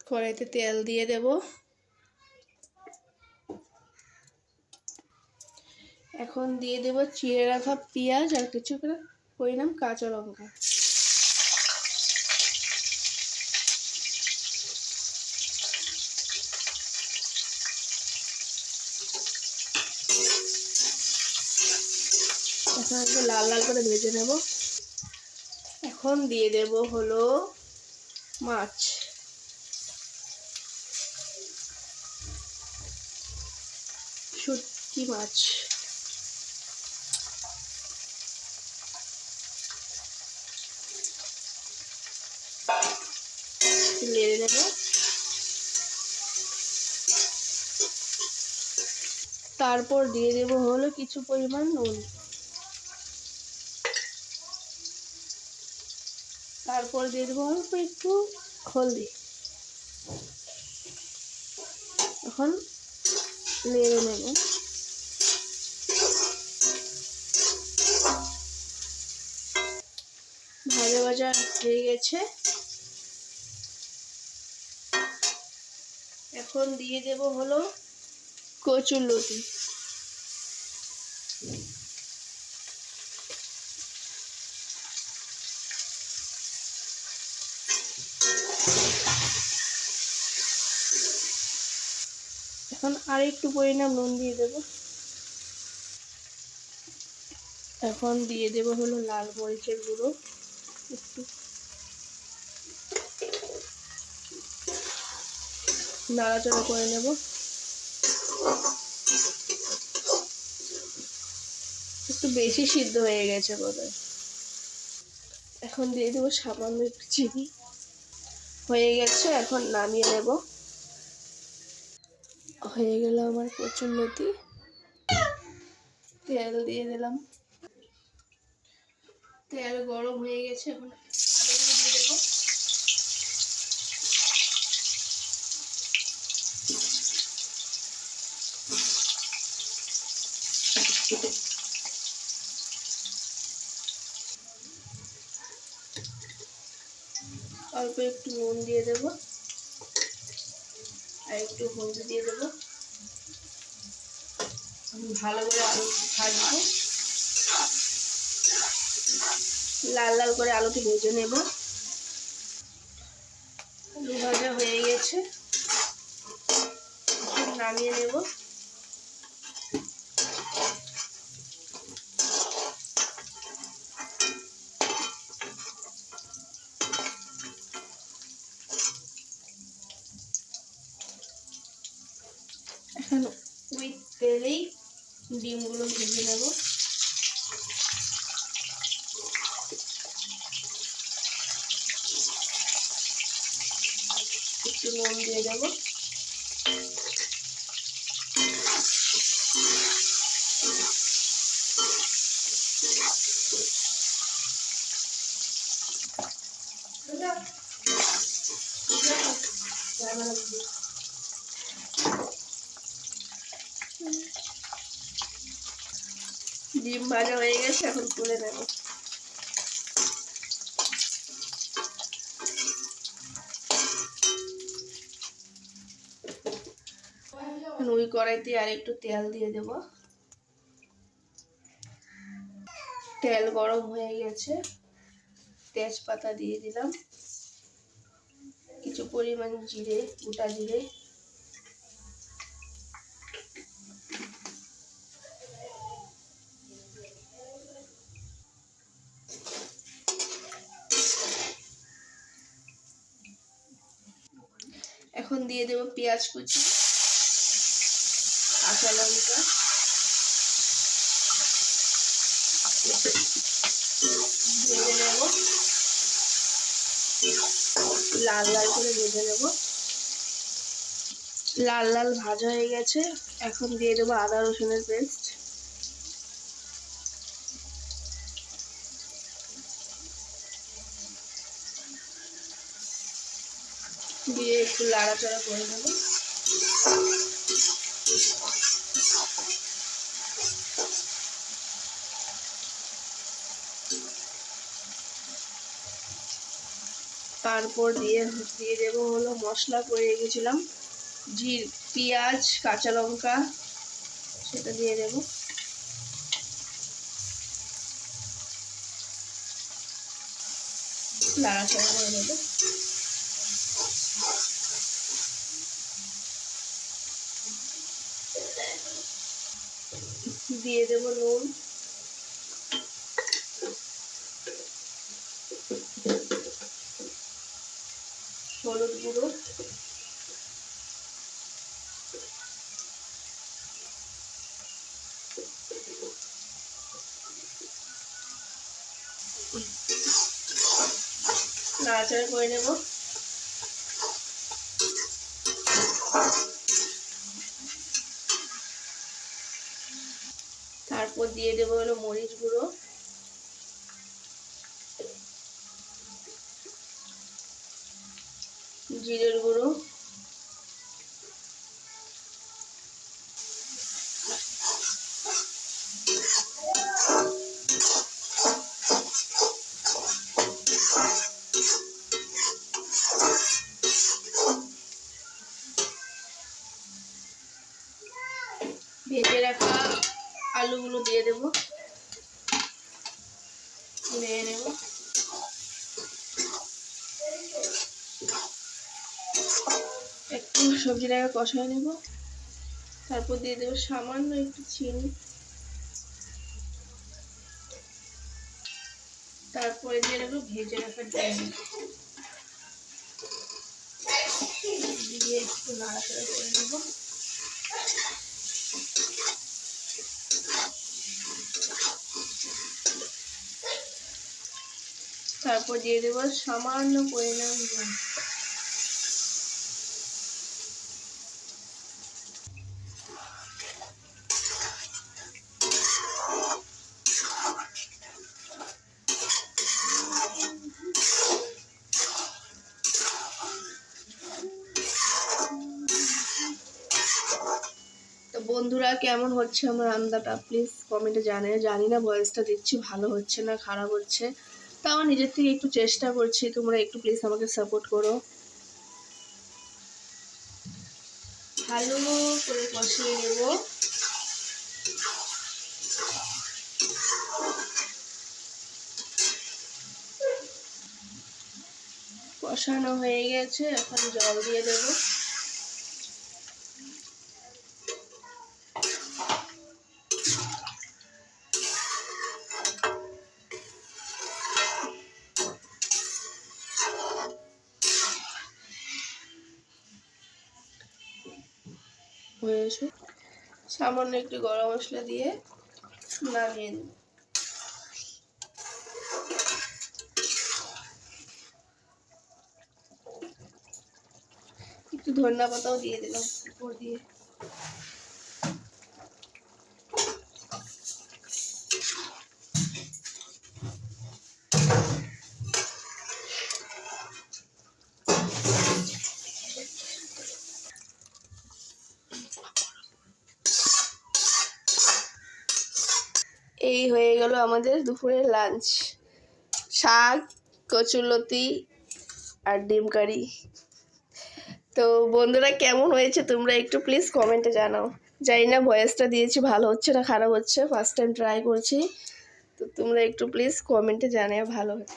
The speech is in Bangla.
কড়াইতে তেল দিয়ে দেব। এখন দিয়ে দেব চিড়ে রাখা পেঁয়াজ আর কিছু পরিমাণ কাঁচা লঙ্কা। এখন একটু লাল লাল করে ভেজে নেব। এখন দিয়ে দেব হলো মাছ। শুটকি মাছ। নেড়ে নেব। তারপর দিয়ে দেব হলো কিছু পরিমাণ নুন। তারপর দিয়ে দেবো অল্প একটু হলদি। এখন নেড়ে নেব। ভাজা ভাজা হয়ে গেছে। এখন দিয়ে দেব হলো কচুরলতি। এখন আর একটু পরিমাণ নুন দিয়ে দেব। এখন দিয়ে দেব হলো লাল মরিচের গুঁড়ো একটু। নাড়াচাড়া করে নেব। একটু বেশি সিদ্ধ হয়ে গেছে বোধহয়। এখন দিয়ে দেবো সামান্য একটু চিনি। হয়ে গেছে, এখন নামিয়ে নেব। হয়ে গেল আমার কচুরলতি। তেল দিয়ে দিলাম। তেল গরম হয়ে গেছে, এখন আলুগুলো দিয়ে দেবো। অল্প একটু নুন দিয়ে দেবো আর একটু হলদি দিয়ে দেবো। ভালো করে আলু ভাজবো। লাল লাল করে আলুটি ভেজে নেব। আলু ভাজা হয়ে গেছে, নামিয়ে নেব। এখন ওই তেলেই ডিমগুলো ভেজে নেব। একটু নুন দিয়ে দেবো। ডিম ভাজা হয়ে গেছে, এখন তুলে নেব। ওই কড়াইতে আর একটু তেল দিয়ে দেব। তেল গরম হয়ে গেছে, তেজপাতা দিয়ে দিলাম, কিছু পরিমাণ জিরে, গোটা জিরে, এখন দিয়ে দেব পেঁয়াজ কুচি, কাঁচা লঙ্কা, ভেজে নেব। লাল লাল করে ভেজে নেব। লাল লাল ভাজা হয়ে গেছে, এখন দিয়ে দেবো আদা রসুনের পেস্ট। দিয়ে একটু নাড়াচাড়া করে নেব। তারপর দিয়ে দেবো হলো মশলা করে রেখেছিলাম, পেঁয়াজ, কাঁচা লঙ্কা, সেটা দিয়ে দেবো। নাড়াচাড়া করে দেবো। দিয়ে দেবো নুন, হলুদ গুঁড়ো, নাড়াচাড়া করে নেব। তারপর দিয়ে দেবো হলো মরিচ গুঁড়ো, জিরের গুঁড়ো, ভেজে রাখা আলুগুলো দিয়ে দেবো, নিয়ে নেব। একটু সবজিটাকে কষায় নেব। তারপর দিয়ে দেবো সামান্য একটু চিনি। তারপরে দিয়ে দেবো ভেজে রাখা ডিম, দিয়ে একটু নাড়াচাড়া করে নেব। তারপর দিয়ে দেবো সামান্য পরিমাণ নুন। তো বন্ধুরা, কেমন হচ্ছে আমার রান্নাটা প্লিজ কমেন্টে জানি না ভয়েসটা দিচ্ছি ভালো হচ্ছে না খারাপ হচ্ছে, তাও নিজের থেকে একটু চেষ্টা করছি, তোমরা একটু প্লিজ আমাকে সাপোর্ট করো। ভালো করে কষিয়ে নেব। কষানো হয়ে গেছে, এখন জল দিয়ে দেবো। হয়েছে, সামান্য একটু গরম মশলা দিয়ে নামিয়ে দেব। একটু ধনিয়া পাতাও দিয়ে দিলাম উপর দিয়ে। এই হয়ে গেল আমাদের দুপুরের লাঞ্চ, শাক, কচুরলতি আর ডিম কারি। তো বন্ধুরা, কেমন হয়েছে তোমরা একটু প্লিজ কমেন্টে জানাও। জানি না ভয়েসটা দিয়েছি ভালো হচ্ছে না খারাপ হচ্ছে, ফার্স্ট টাইম ট্রাই করছি, তো তোমরা একটু প্লিজ কমেন্টে জানিও ভালো হচ্ছে।